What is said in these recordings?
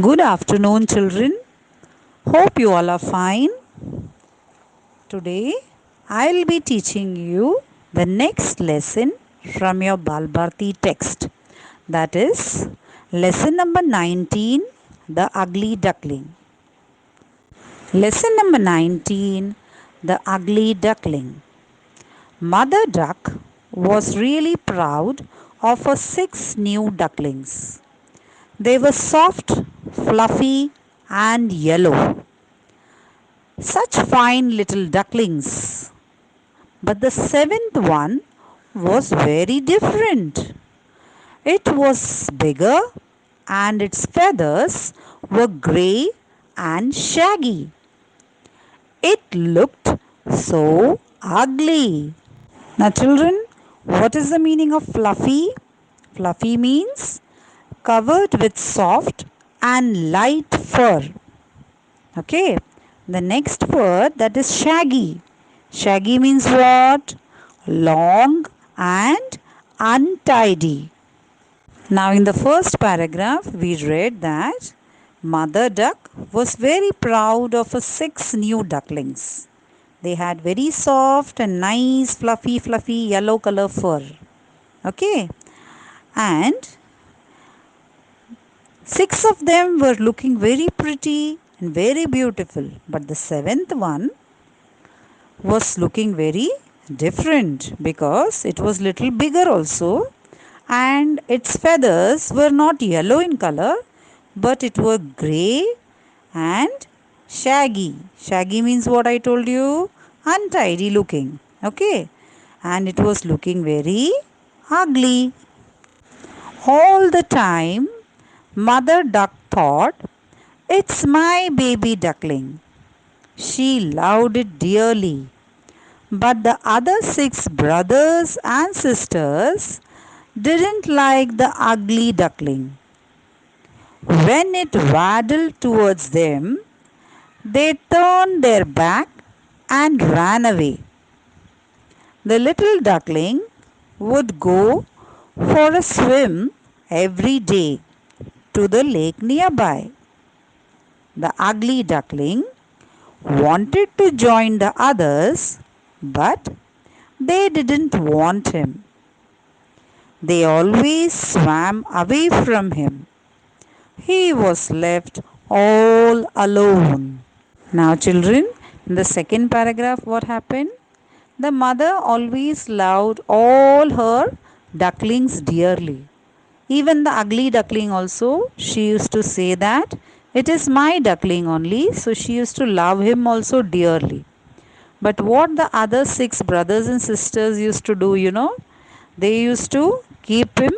Good afternoon, children. Hope you all are fine. Today, I'll be teaching you the next lesson from your Balbharti text. That is, lesson number 19, The Ugly Duckling. Lesson number 19, The Ugly Duckling. Mother Duck was really proud of her 6 new ducklings. They were soft, fluffy, and yellow. Such fine little ducklings. But the seventh one was very different. It was bigger and its feathers were grey and shaggy. It looked so ugly. Now, children, what is the meaning of fluffy? Fluffy means covered with soft and light fur. Okay. The next word, that is shaggy. Shaggy means what? Long and untidy. Now in the first paragraph we read that Mother Duck was very proud of her 6 new ducklings. They had very soft and nice fluffy yellow color fur. Okay. And 6 of them were looking very pretty and very beautiful. But the seventh one was looking very different because it was little bigger also, and its feathers were not yellow in color but it were gray and shaggy. Shaggy means what I told you, untidy looking. Okay, and it was looking very ugly. All the time Mother Duck thought, it's my baby duckling. She loved it dearly. But the other 6 brothers and sisters didn't like the ugly duckling. When it waddled towards them, they turned their back and ran away. The little duckling would go for a swim every day to the lake nearby. The ugly duckling wanted to join the others, but they didn't want him. They always swam away from him. He was left all alone. Now, children, in the second paragraph, what happened? The mother always loved all her ducklings dearly. Even the ugly duckling also, she used to say that it is my duckling only, so she used to love him also dearly. But what the other 6 brothers and sisters used to do, they used to keep him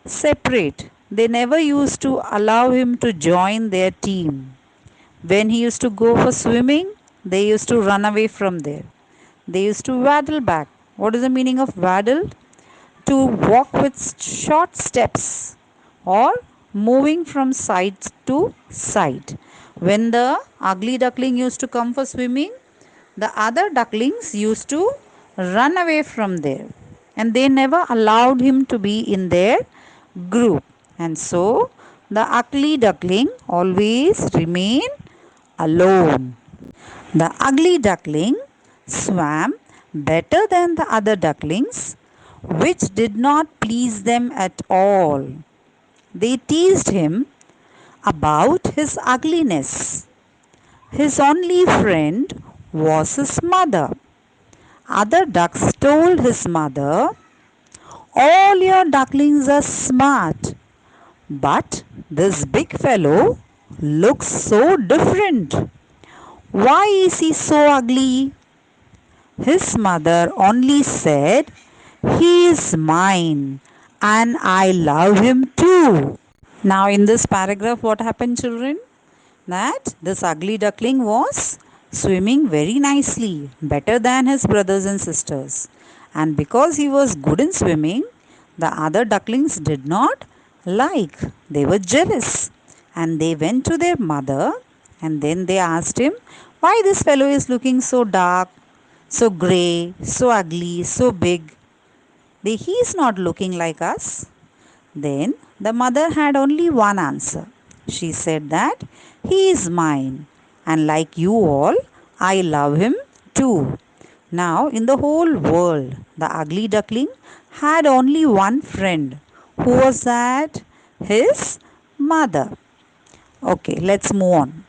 separate. They never used to allow him to join their team. When he used to go for swimming, they used to run away from there. They used to waddle back. What is the meaning of waddle? To walk with short steps or moving from side to side. When the ugly duckling used to come for swimming, the other ducklings used to run away from there, and they never allowed him to be in their group. And so the ugly duckling always remained alone. The ugly duckling swam better than the other ducklings, which did not please them at all. They teased him about his ugliness. His only friend was his mother. Other ducks told his mother, all your ducklings are smart, but this big fellow looks so different. Why is he so ugly? His mother only said, he is mine and I love him too. Now, in this paragraph, what happened, children? That this ugly duckling was swimming very nicely, better than his brothers and sisters. And because he was good in swimming, the other ducklings did not like. They were jealous. And they went to their mother and then they asked him, why this fellow is looking so dark, so grey, so ugly, so big? He is not looking like us. Then the mother had only one answer. She said that he is mine, and like you all, I love him too. Now, in the whole world, the ugly duckling had only one friend. Who was that? His mother. Okay, let's move on.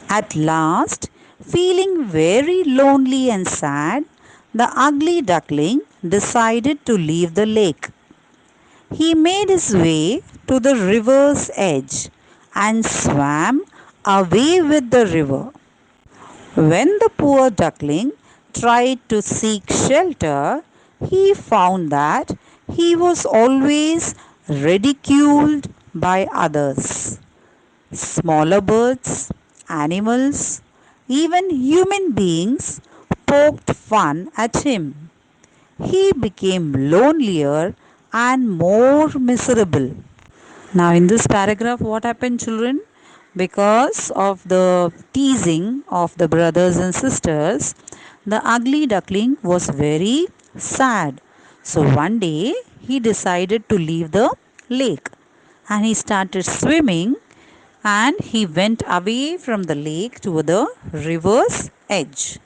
At last, feeling very lonely and sad, the ugly duckling decided to leave the lake. He made his way to the river's edge and swam away with the river. When the poor duckling tried to seek shelter, he found that he was always ridiculed by others. Smaller birds, animals, even human beings poked fun at him. He became lonelier and more miserable. Now, in this paragraph, what happened, children? Because of the teasing of the brothers and sisters, the ugly duckling was very sad. So, one day he decided to leave the lake and he started swimming and he went away from the lake to the river's edge.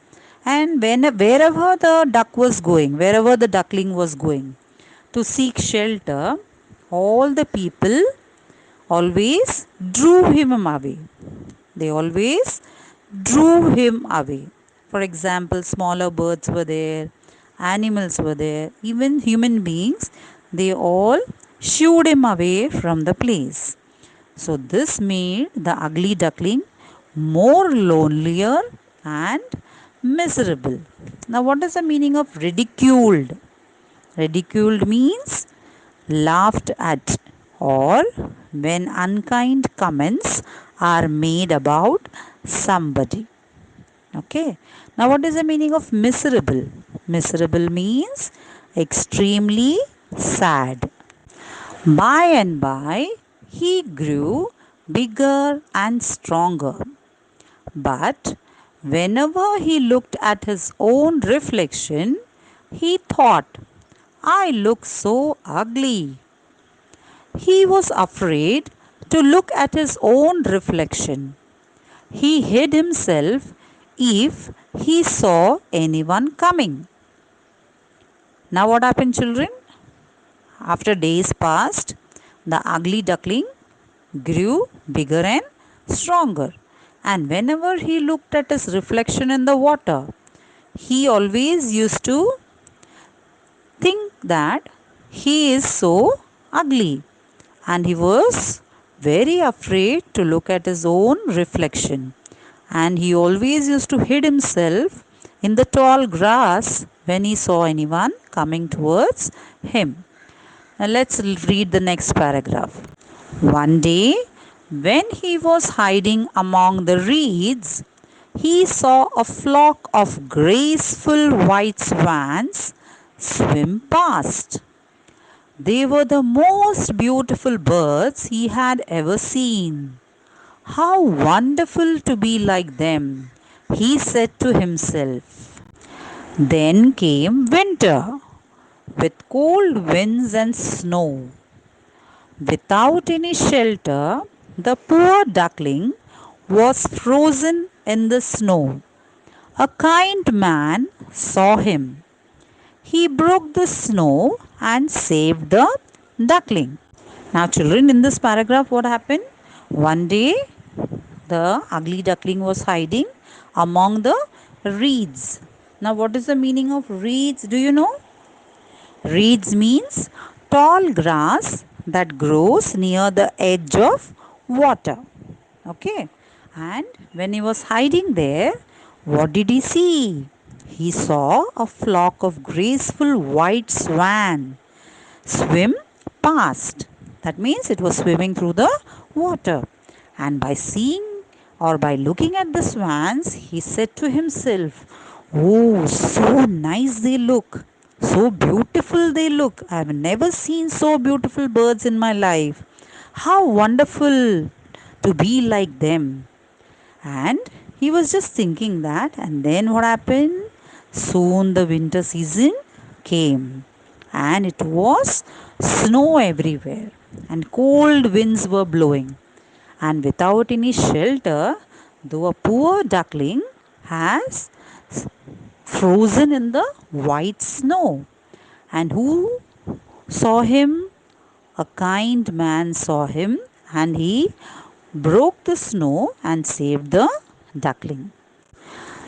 And wherever the duck was going, wherever the duckling was going to seek shelter, all the people always drew him away. They always drew him away. For example, smaller birds were there, animals were there, even human beings, they all shooed him away from the place. So, this made the ugly duckling more lonelier and miserable. Now, what is the meaning of ridiculed? Ridiculed means laughed at, or when unkind comments are made about somebody. Okay. Now, what is the meaning of miserable? Miserable means extremely sad. By and by, he grew bigger and stronger. But whenever he looked at his own reflection, he thought, I look so ugly. He was afraid to look at his own reflection. He hid himself if he saw anyone coming. Now, what happened, children? After days passed, the ugly duckling grew bigger and stronger. And whenever he looked at his reflection in the water, he always used to think that he is so ugly. And he was very afraid to look at his own reflection. And he always used to hid himself in the tall grass when he saw anyone coming towards him. Now let's read the next paragraph. One day, when he was hiding among the reeds, he saw a flock of graceful white swans swim past. They were the most beautiful birds he had ever seen. How wonderful to be like them, he said to himself. Then came winter, with cold winds and snow. Without any shelter, the poor duckling was frozen in the snow. A kind man saw him. He broke the snow and saved the duckling. Now, children, in this paragraph, what happened? One day, the ugly duckling was hiding among the reeds. Now, what is the meaning of reeds? Do you know? Reeds means tall grass that grows near the edge of water. Okay. And when he was hiding there, what did he see? He saw a flock of graceful white swan swim past. That means it was swimming through the water. And by seeing or by looking at the swans, he said to himself, oh, so nice they look. So beautiful they look. I have never seen so beautiful birds in my life. How wonderful to be like them. And he was just thinking that, and then what happened? Soon the winter season came, and it was snow everywhere, and cold winds were blowing. and without any shelter, though a poor duckling has frozen in the white snow. And who saw him? A kind man saw him, and he broke the snow and saved the duckling.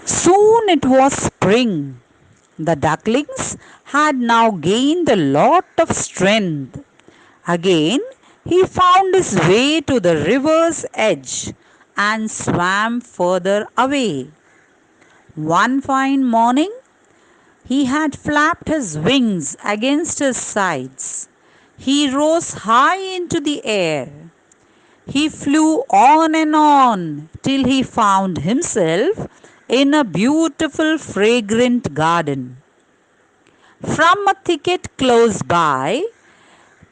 Soon it was spring. The ducklings had now gained a lot of strength. Again, he found his way to the river's edge and swam further away. One fine morning, he had flapped his wings against his sides. He rose high into the air. He flew on and on till he found himself in a beautiful fragrant garden. From a thicket close by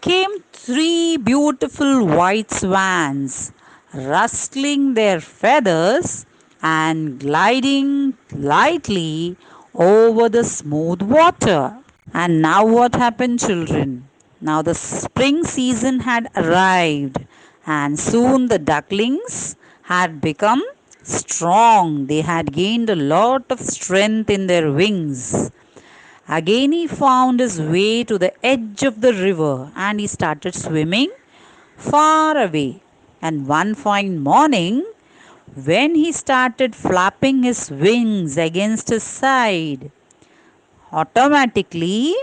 came three beautiful white swans, rustling their feathers and gliding lightly over the smooth water. And now what happened, children? Now the spring season had arrived, and soon the ducklings had become strong. They had gained a lot of strength in their wings. Again, he found his way to the edge of the river and he started swimming far away. And one fine morning, when he started flapping his wings against his side, automatically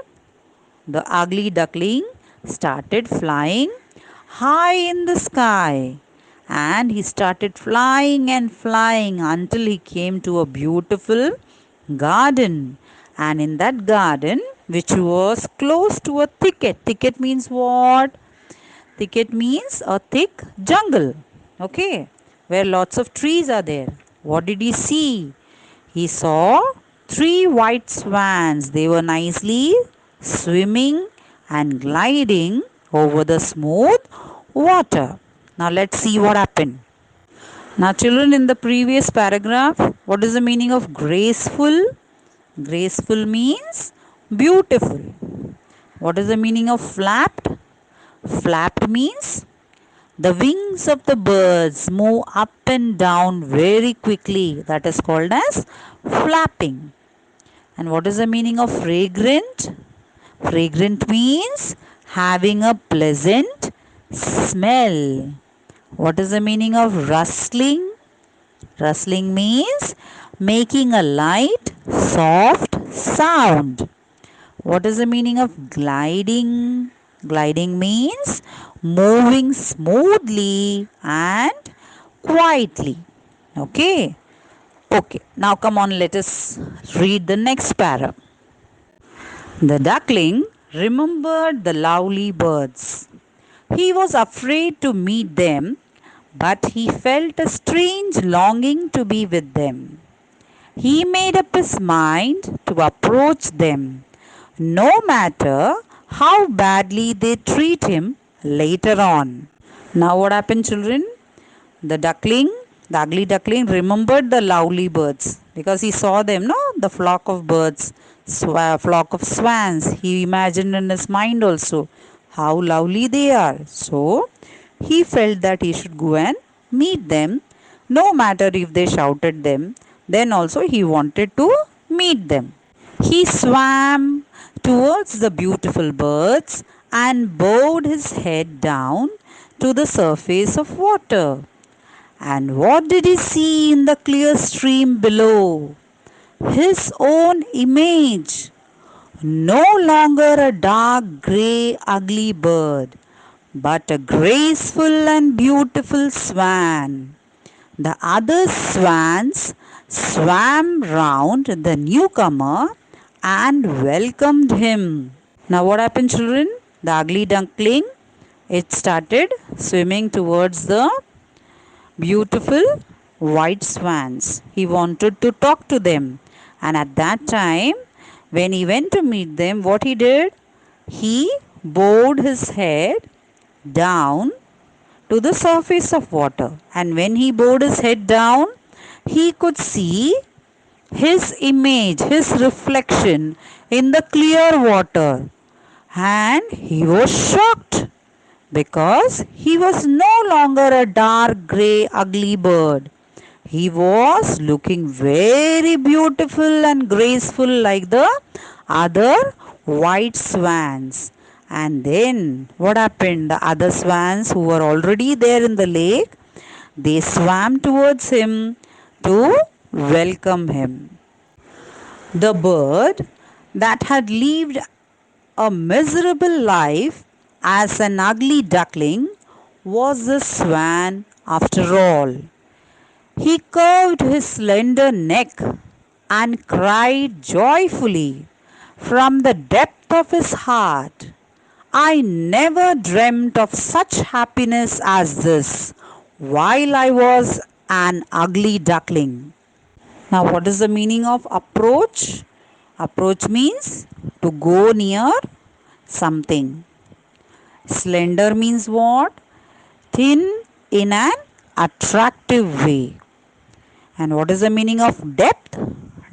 the ugly duckling started flying high in the sky. And he started flying and flying until he came to a beautiful garden. And in that garden, which was close to a thicket means what? Thicket means a thick jungle, okay, where lots of trees are there. What did he see? He saw three white swans. They were nicely swimming and gliding over the smooth water. Now let's see what happened. Now, children, in the previous paragraph, what is the meaning of graceful? Graceful means beautiful. What is the meaning of flapped? Flapped means the wings of the birds move up and down very quickly. That is called as flapping. And what is the meaning of fragrant? Fragrant means having a pleasant smell. What is the meaning of rustling? Rustling means making a light, soft sound. What is the meaning of gliding? Gliding means moving smoothly and quietly. Okay. Okay. Now come on, let us read the next para. The duckling remembered the lovely birds. He was afraid to meet them, but he felt a strange longing to be with them. He made up his mind to approach them, no matter how badly they treat him later on. Now, what happened, children? The duckling, the ugly duckling, remembered the lovely birds because he saw them, no? The flock of birds, flock of swans. He imagined in his mind also how lovely they are. So, he felt that he should go and meet them, no matter if they shouted them. Then also he wanted to meet them. He swam towards the beautiful birds and bowed his head down to the surface of water. And what did he see in the clear stream below? His own image. No longer a dark, grey, ugly bird, but a graceful and beautiful swan. The other swans swam round the newcomer and welcomed him. Now, what happened, children? The ugly duckling, it started swimming towards the beautiful white swans. He wanted to talk to them. And at that time, when he went to meet them, what he did? He bowed his head down to the surface of water. And when he bowed his head down, he could see his image, his reflection in the clear water. And he was shocked because he was no longer a dark grey ugly bird. He was looking very beautiful and graceful like the other white swans. And then what happened? The other swans who were already there in the lake, they swam towards him to welcome him. The bird that had lived a miserable life as an ugly duckling was a swan after all. He curved his slender neck and cried joyfully from the depth of his heart, I never dreamt of such happiness as this while I was an ugly duckling. Now, what is the meaning of approach? Approach means to go near something. Slender means what? Thin in an attractive way. And what is the meaning of depth?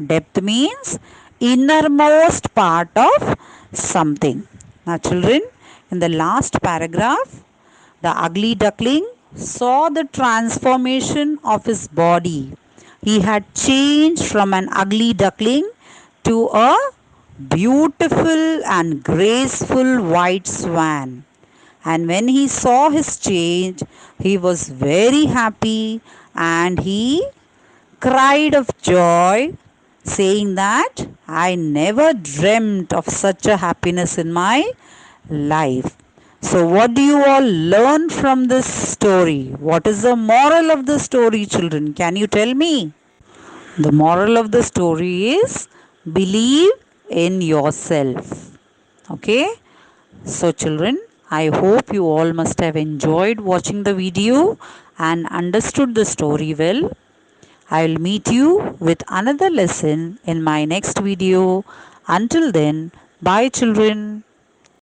Depth means innermost part of something. Now, children, in the last paragraph, the ugly duckling saw the transformation of his body. He had changed from an ugly duckling to a beautiful and graceful white swan. And when he saw his change, he was very happy and he cried of joy, saying that I never dreamt of such a happiness in my life. So, what do you all learn from this story? What is the moral of the story, children? Can you tell me? The moral of the story is believe in yourself. Okay? So, children, I hope you all must have enjoyed watching the video and understood the story well. I will meet you with another lesson in my next video. Until then, bye, children.